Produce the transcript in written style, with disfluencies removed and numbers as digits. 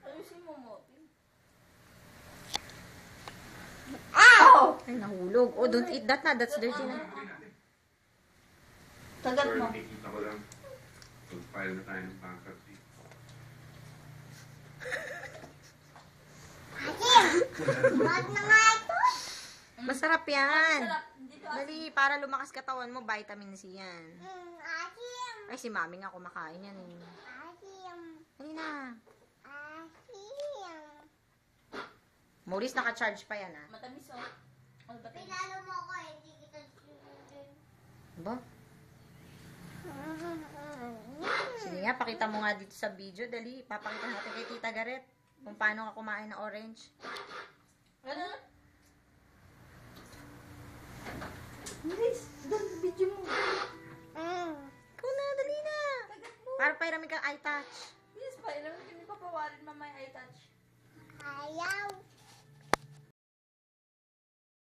Ayusin mo mo. Ow! Ay, nahulog. Oh, don't eat that na. That's dirty na. Kagat mo. Nakikita ko lang. Pag-file na tayo ng bankruptcy. Wag na nga ito. Masarap yan. Sarap. Hindi to Dali, para lumakas katawan mo, vitamin C yan. Asim. Ay, si mami nga kumakain yan eh. Asim. Dali na. Asim. Maurice, naka-charge pa yan ah. matamis oh. Ano ba tayo? Pinalo mo ko, hindi kita susunod. Ba? Sige nga, pakita mo nga dito sa video. Dali, papakita natin kay Tita Gareth kung paano ka kumain ng orange. Ano? Bilis. Doon, video mo. Ikaw na, dali na. Kagat mo. Para pairamin kang eye touch. Bilis pa. Ilang hindi papawarin mamaya eye touch. Ayaw.